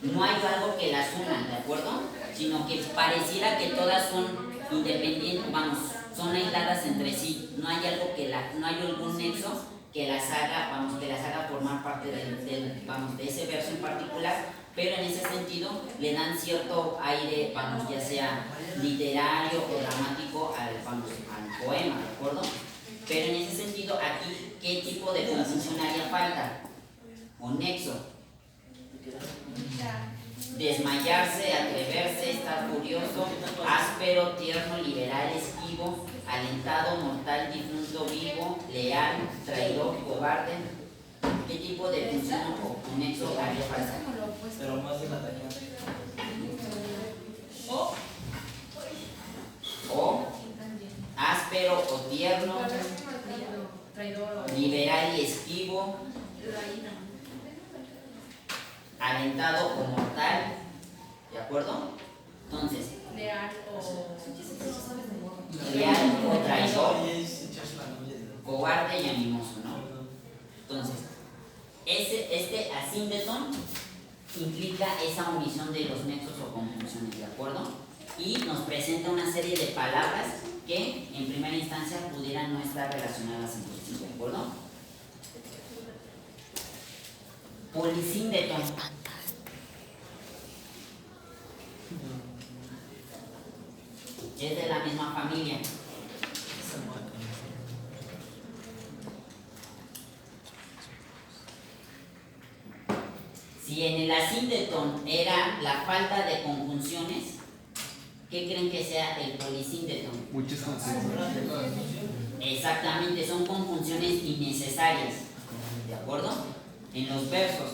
no hay algo que las una, ¿de acuerdo? Sino que pareciera que todas son independientes, vamos, son aisladas entre sí. No hay algo no hay algún nexo que las haga, vamos, que las haga formar parte vamos, de ese verso en particular, pero en ese sentido le dan cierto aire, vamos, ya sea literario o dramático vamos, al poema, ¿de acuerdo? Pero en ese sentido, aquí, ¿qué tipo de conjunción haría falta? O nexo. Desmayarse, atreverse, estar furioso, áspero, tierno, liberal, esquivo, alentado, mortal, difunto, vivo, leal, traidor, cobarde. ¿Qué tipo de función o nexo haría falta? Pero más de la dañada. O áspero o tierno, liberal y esquivo, alentado o mortal, ¿de acuerdo? Entonces, leal o traidor, cobarde y animoso, ¿no? Entonces, este asíndeton implica esa omisión de los nexos o conjunciones, ¿de acuerdo? Y nos presenta una serie de palabras que en primera instancia pudieran no estar relacionadas entre sí, ¿de acuerdo? Polisíndeton. Es de la misma familia. Si en el asíndeton era la falta de conjunciones, ¿qué creen que sea el polisíndeton? Muchas conjunciones. Exactamente, son conjunciones innecesarias, ¿de acuerdo? En los versos.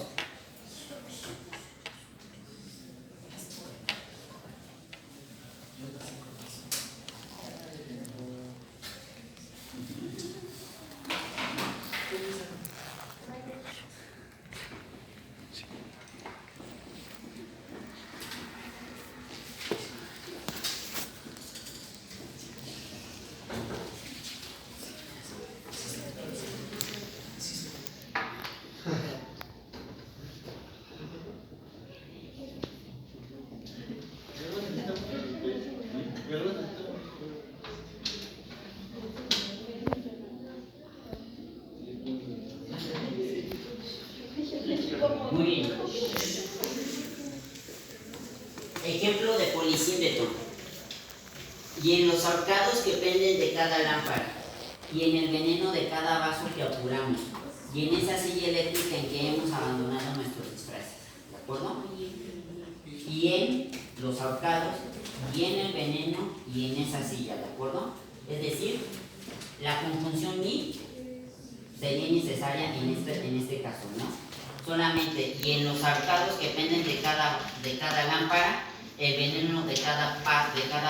Muy bien. Ejemplo de polisíndeton. Y en los ahorcados que penden de cada lámpara, y en el veneno de cada vaso que apuramos, y en esa silla eléctrica en que hemos abandonado nuestros disfraces, ¿de acuerdo? Y en los ahorcados, y en el veneno, y en esa silla, ¿de acuerdo? Es decir, la conjunción ni sería innecesaria en este caso, ¿no? Solamente, y en los ahorcados que penden de cada lámpara, el veneno de cada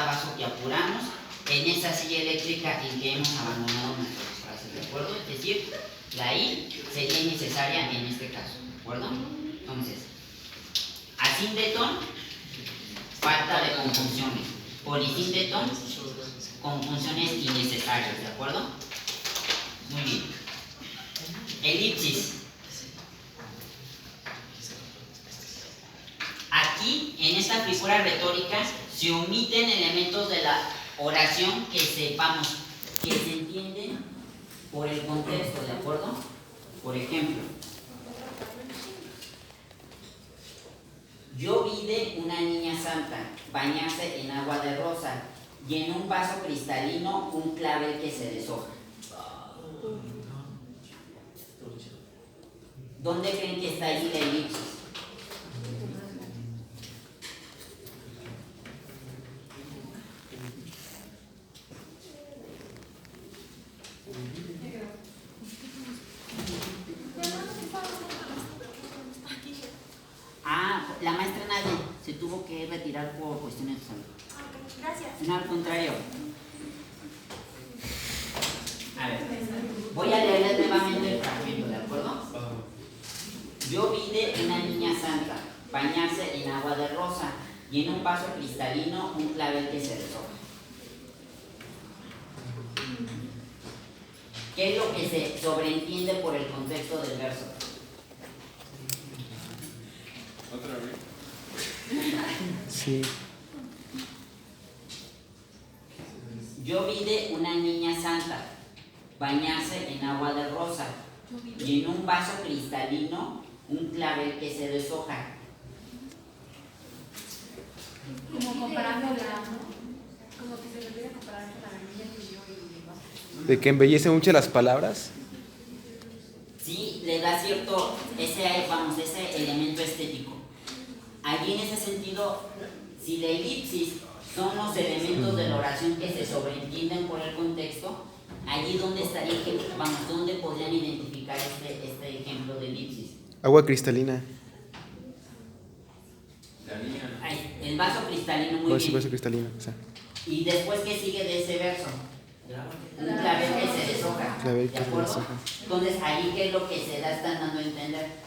vaso que apuramos, en esa silla eléctrica en que hemos abandonado nuestros disfraces, ¿de acuerdo? Es decir, la I sería innecesaria en este caso, ¿de acuerdo? Entonces, asíndeton, falta de conjunciones. Polisíndeton, conjunciones innecesarias, ¿de acuerdo? Muy bien. Elipsis. Aquí, en esta figura retórica, se omiten elementos de la oración que sepamos, que se entienden por el contexto, ¿de acuerdo? Por ejemplo, yo vi de una niña santa bañarse en agua de rosa y en un vaso cristalino un clavel que se deshoja. ¿Dónde creen que está ahí la elipsis? La maestra Nadia se tuvo que retirar por cuestiones de salud. Gracias. No, al contrario. A ver, voy a leerles nuevamente el fragmento, ¿de acuerdo? Yo vi de una niña santa bañarse en agua de rosa y en un vaso cristalino un clavel que se deshoja. ¿Qué es lo que se sobreentiende por el contexto del verso? Otra vez. Sí. Yo vi de una niña santa bañarse en agua de rosa y en un vaso cristalino un clavel que se deshoja. Como comparándola, ¿no? Como que se le puede comparar con la niña que yo y el vaso. De que embellece mucho las palabras. Sí, le da cierto, ese elemento estético. Allí en ese sentido, si la elipsis son los elementos de la oración que se sobreentienden por el contexto, allí donde estaría, ¿dónde podrían identificar este ejemplo de elipsis? Agua cristalina. Ahí, el vaso cristalino, muy bien. Vaso cristalino. O sea, Y después, ¿qué sigue de ese verso? Un clavel que se deshoja. clavel ¿De que se acuerdo? deshoja. Entonces, ahí, ¿qué es lo que se da? Están dando a entender.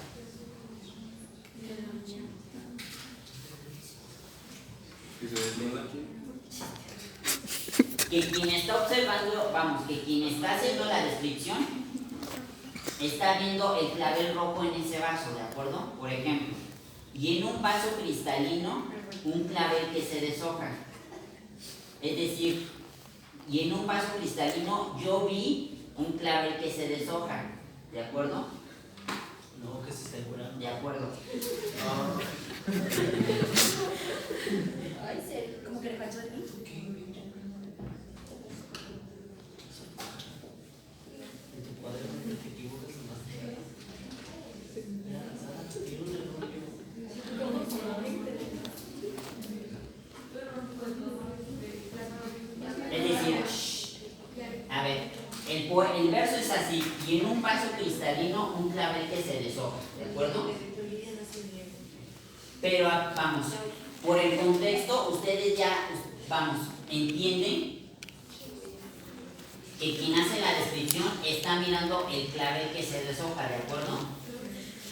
Que quien está observando, que quien está haciendo la descripción, está viendo el clavel rojo en ese vaso, ¿de acuerdo? Por ejemplo, y en un vaso cristalino, un clavel que se deshoja. Es decir, y en un vaso cristalino yo vi un clavel que se deshoja, ¿de acuerdo? No, que se está curando. De acuerdo. Ay, como que le faltó el mí. En tu cuaderno te equivocas más. Es decir, a ver, el verso es así, y en un vaso cristalino un clavel que se deshoja, ¿de acuerdo? Pero vamos, por el contexto, ustedes ya, entienden que quien hace la descripción está mirando el clavel que se deshoja, ¿de acuerdo?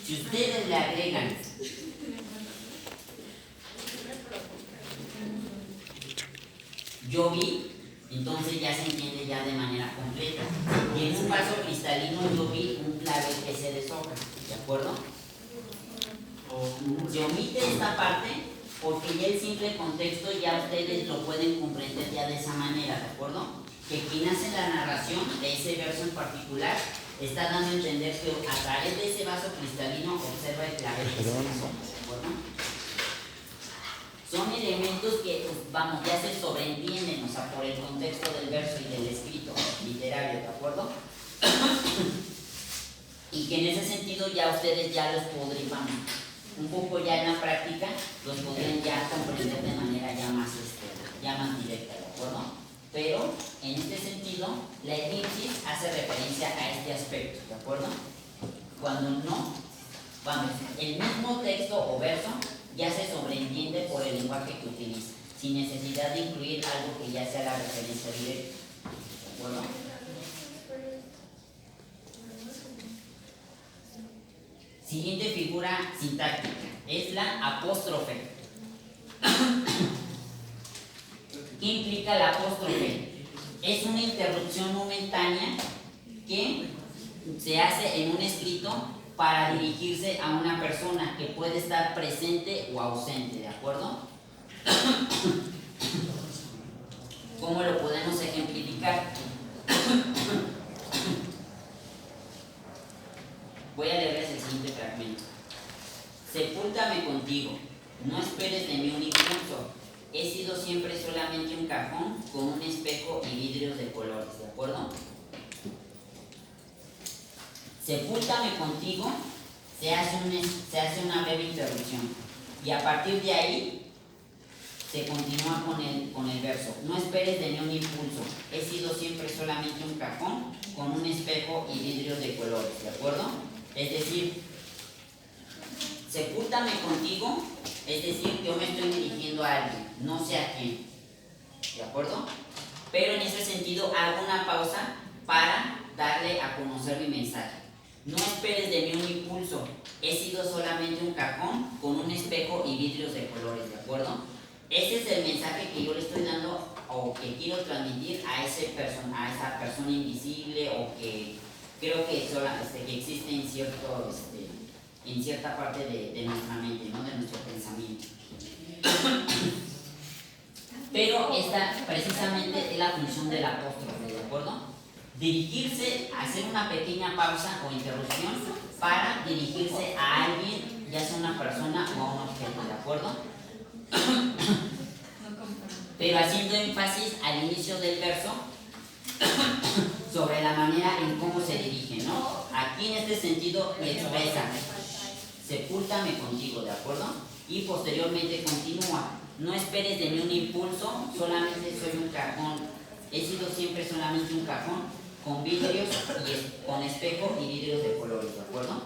Si ustedes le agregan yo vi, entonces ya se entiende ya de manera completa. Y en un vaso cristalino yo vi un clavel que se deshoja, ¿de acuerdo? Se omite esta parte porque ya el simple contexto ya ustedes lo pueden comprender ya de esa manera, ¿de acuerdo? Que quien hace la narración de ese verso en particular está dando a entender que a través de ese vaso cristalino observa el clavel que se deshoja, ¿de acuerdo? Son elementos que, ya se sobreentienden, o sea, por el contexto del verso y del escrito literario, ¿de acuerdo? Y que en ese sentido ya ustedes ya los podrían, un poco ya en la práctica, los podrían ya comprender de manera ya más directa, ¿de acuerdo? Pero, en este sentido, la elipsis hace referencia a este aspecto, ¿de acuerdo? Cuando no, el mismo texto o verso ya se sobreentiende por el lenguaje que utiliza, sin necesidad de incluir algo que ya sea la referencia directa. ¿De acuerdo? Siguiente figura sintáctica es la apóstrofe. ¿Qué implica la apóstrofe? Es una interrupción momentánea que se hace en un escrito para dirigirse a una persona que puede estar presente o ausente, ¿de acuerdo? ¿Cómo lo podemos ejemplificar? Voy a leerles el siguiente fragmento. Sepúltame contigo, no esperes de mí un impulso. He sido siempre solamente un cajón con un espejo y vidrios de colores, ¿de acuerdo? Sepúltame contigo, se hace una breve interrupción y a partir de ahí se continúa con el verso. No esperes de mí un impulso, he sido siempre solamente un cajón con un espejo y vidrios de colores, ¿de acuerdo? Es decir, sepúltame contigo, es decir, yo me estoy dirigiendo a alguien, no sé a quién, ¿de acuerdo? Pero en ese sentido hago una pausa para darle a conocer mi mensaje. No esperes de mí un impulso, he sido solamente un cajón con un espejo y vidrios de colores, ¿de acuerdo? Ese es el mensaje que yo le estoy dando o que quiero transmitir a esa persona invisible o que creo que existe en cierta parte de nuestra mente, ¿no? De nuestro pensamiento. esta precisamente es la función del apóstrofe, ¿de acuerdo? Dirigirse, hacer una pequeña pausa o interrupción para dirigirse a alguien, ya sea una persona o a un objeto, ¿de acuerdo? Pero haciendo énfasis al inicio del verso sobre la manera en cómo se dirige, ¿no? Aquí en este sentido expresa, sepúltame contigo, ¿de acuerdo? Y posteriormente continúa, no esperes de mí un impulso, solamente soy un cajón, he sido siempre solamente un cajón con vidrios y con espejo y vidrios de colores, ¿de acuerdo?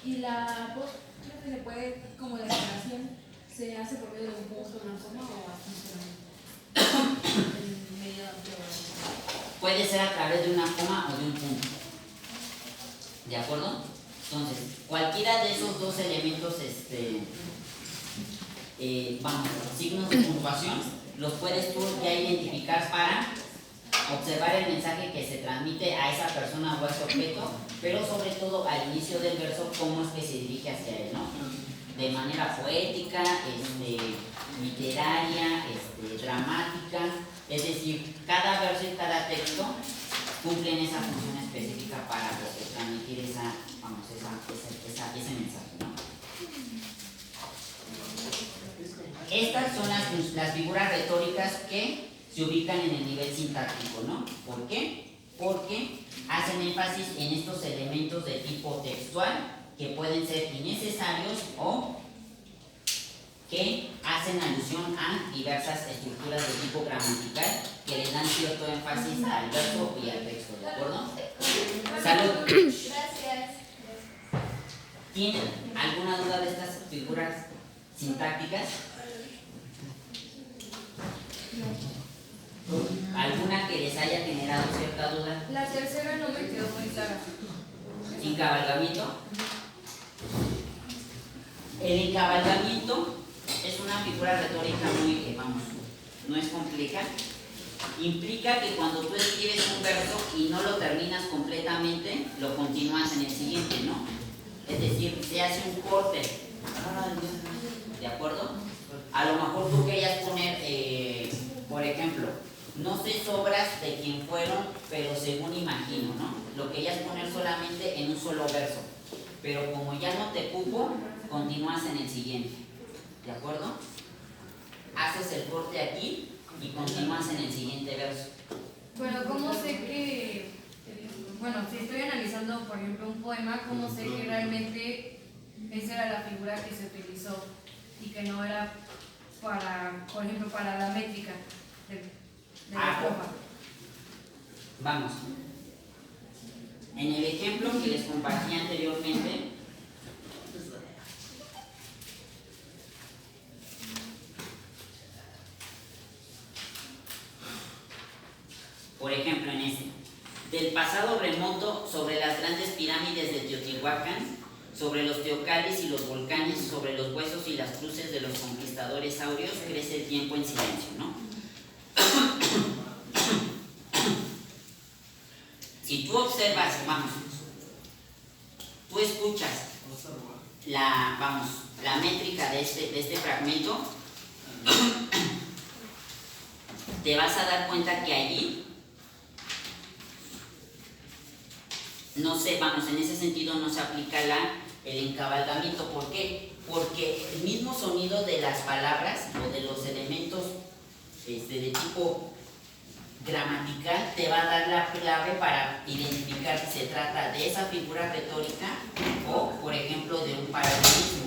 Y la voz, creo que se puede, como la declaración, se hace por medio de un punto, una coma o así en medio de... Puede ser a través de una coma o de un punto, ¿de acuerdo? Entonces, cualquiera de esos dos elementos, signos de puntuación, los puedes tú ya identificar para observar el mensaje que se transmite a esa persona o a ese objeto, pero sobre todo al inicio del verso, cómo es que se dirige hacia él, ¿no? De manera poética, literaria, dramática, es decir, cada verso y cada texto cumplen esa función específica para transmitir ese mensaje, ¿no? Estas son las figuras retóricas que se ubican en el nivel sintáctico, ¿no? ¿Por qué? Porque hacen énfasis en estos elementos de tipo textual que pueden ser innecesarios o que hacen alusión a diversas estructuras de tipo gramatical que les dan cierto énfasis al verso y al texto, ¿de acuerdo? Salud. Gracias. ¿Tienen alguna duda de estas figuras sintácticas? ¿Alguna que les haya generado cierta duda? La tercera no me quedó muy clara. Encabalgamiento. El encabalgamiento es una figura retórica muy, no es compleja. Implica que cuando tú escribes un verso y no lo terminas completamente, lo continúas en el siguiente, ¿no? Es decir, se hace un corte. ¿De acuerdo? A lo mejor tú querías poner, por ejemplo, no sé sobras de quién fueron, pero según imagino, ¿no? Lo querías poner solamente en un solo verso. Pero como ya no te cupo, continúas en el siguiente. ¿De acuerdo? Haces el corte aquí y continúas en el siguiente verso. Pero ¿cómo sé que, bueno, si estoy analizando, por ejemplo, un poema, cómo sé que realmente esa era la figura que se utilizó y que no era para, por ejemplo, para la métrica de la estrofa? Vamos. En el ejemplo que les compartí anteriormente, por ejemplo, en ese, del pasado remoto sobre las grandes pirámides de Teotihuacán, sobre los teocallis y los volcanes, sobre los huesos y las cruces de los conquistadores saurios, crece el tiempo en silencio, ¿no? Si tú observas, tú escuchas la métrica de este fragmento, te vas a dar cuenta que allí no sé, en ese sentido no se aplica el encabalgamiento. ¿Por qué? Porque el mismo sonido de las palabras o de los elementos de tipo gramatical te va a dar la clave para identificar si se trata de esa figura retórica o, por ejemplo, de un paralelismo.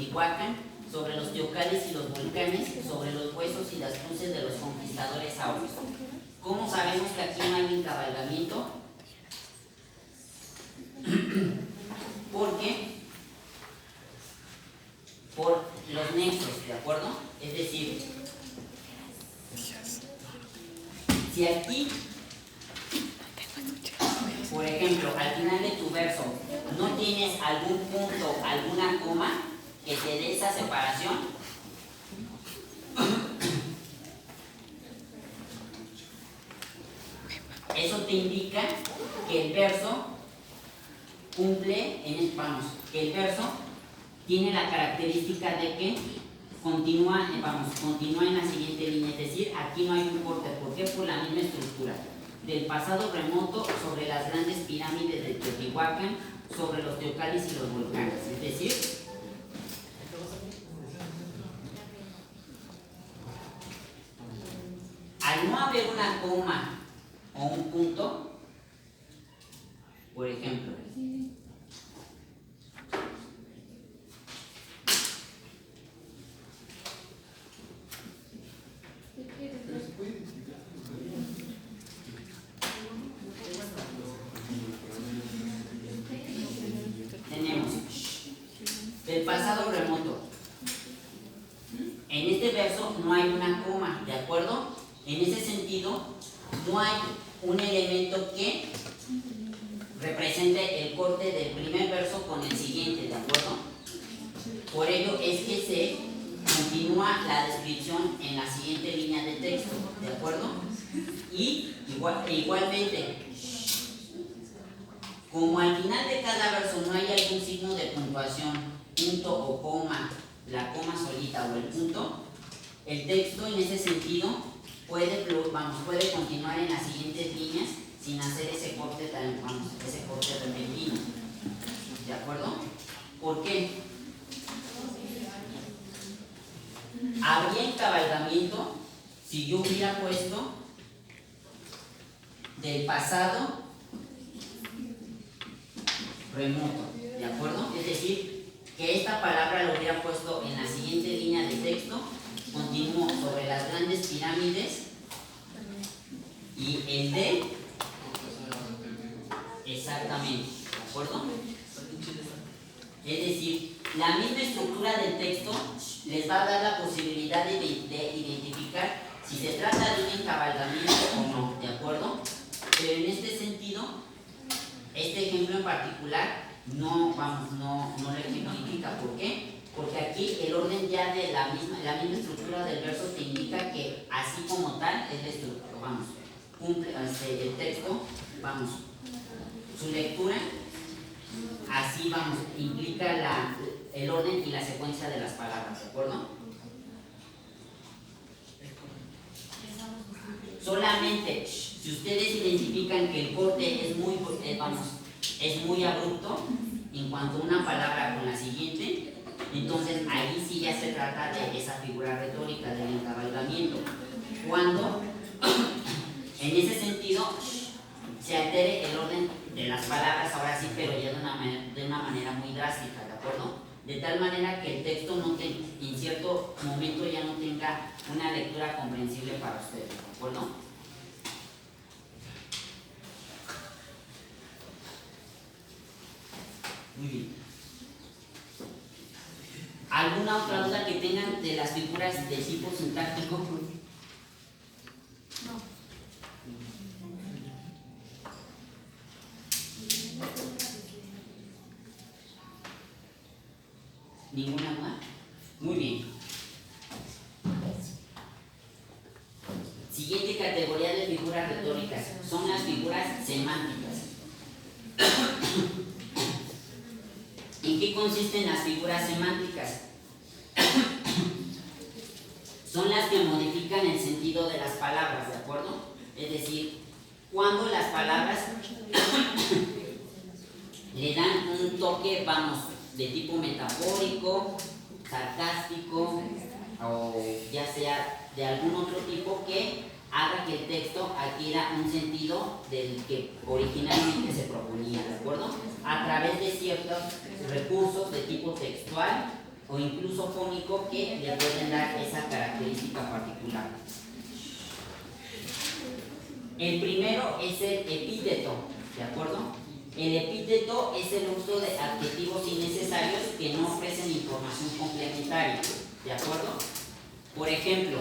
Teotihuacán, sobre los teocallis y los volcanes, sobre los huesos y las cruces de los conquistadores aureos. ¿Cómo sabemos que aquí no hay encabalgamiento? Porque por los nexos, ¿de acuerdo? Es decir, si aquí, por ejemplo, al final de tu verso no tienes algún punto, alguna coma que te dé esa separación, eso te indica que el verso cumple que el verso tiene la característica de que continúa en la siguiente línea, es decir, aquí no hay un corte. ¿Por qué? Por la misma estructura. Del pasado remoto sobre las grandes pirámides de Teotihuacán, sobre los teocallis y los volcanes. Es decir, al no haber una coma o un punto, por ejemplo, tenemos del pasado remoto. En este verso no hay una coma, ¿de acuerdo? En ese sentido, no hay un elemento que represente el corte del primer verso con el siguiente, ¿de acuerdo? Por ello es que se continúa la descripción en la siguiente línea de texto, ¿de acuerdo? Y igualmente, como al final de cada verso no hay algún signo de puntuación, punto o coma, la coma solita o el punto, el texto en ese sentido puede continuar en las siguientes líneas sin hacer ese corte repentino. ¿De acuerdo? ¿Por qué? Habría encabalgamiento si yo hubiera puesto del pasado remoto, ¿de acuerdo? Es decir, que esta palabra lo hubiera puesto en la siguiente línea de texto, continúo sobre las grandes pirámides y el de, exactamente, ¿de acuerdo? Es decir, la misma estructura del texto les va a dar la posibilidad de identificar si se trata de un encabalgamiento o no, ¿de acuerdo? Pero en este sentido, este ejemplo en particular no lo ejemplifica. ¿Por qué? Porque aquí el orden ya de la misma estructura del verso te indica que así como tal es la estructura, cumple el texto, su lectura, así implica el orden y la secuencia de las palabras, ¿de acuerdo? Solamente si ustedes identifican que el corte es muy abrupto en cuanto a una palabra con la siguiente, entonces ahí sí ya se trata de esa figura retórica del encabalgamiento. Cuando en ese sentido se altere el orden de las palabras, ahora sí, pero ya de una manera muy drástica, ¿de acuerdo? De tal manera que el texto en cierto momento ya no tenga una lectura comprensible para ustedes, ¿de acuerdo? Muy bien. ¿Alguna otra duda que tengan de las figuras de tipo sintáctico? No. ¿Ninguna duda? Muy bien. Siguiente categoría de figuras retóricas son las figuras semánticas. ¿En qué consisten las figuras semánticas? Son las que modifican el sentido de las palabras, ¿de acuerdo? Es decir, cuando las palabras le dan un toque, de tipo metafórico, sarcástico, o ya sea de algún otro tipo que haga que el texto adquiera un sentido del que originalmente se proponía, ¿de acuerdo? A través de ciertos recursos de tipo textual o incluso fónico que le pueden dar esa característica particular. El primero es el epíteto, ¿de acuerdo? El epíteto es el uso de adjetivos innecesarios que no ofrecen información complementaria, ¿de acuerdo? Por ejemplo,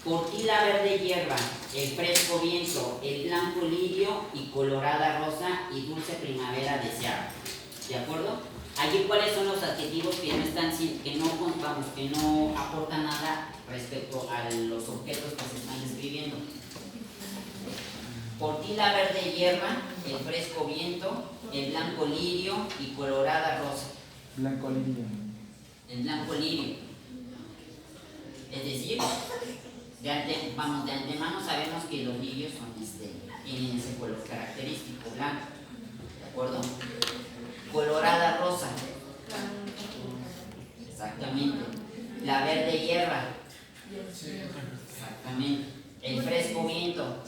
por ti la verde hierba, el fresco viento, el blanco lirio y colorada rosa y dulce primavera deseada, ¿de acuerdo? Allí cuáles son los adjetivos que no están, que no aportan nada respecto a los objetos que se están describiendo. Por ti la verde hierba, el fresco viento, el blanco lirio y colorada rosa. Blanco lirio. El blanco lirio. Es decir, de antemano sabemos que los lirios son tienen ese color característico, blanco. ¿De acuerdo? Colorada rosa. Exactamente. La verde hierba. Exactamente. El fresco viento.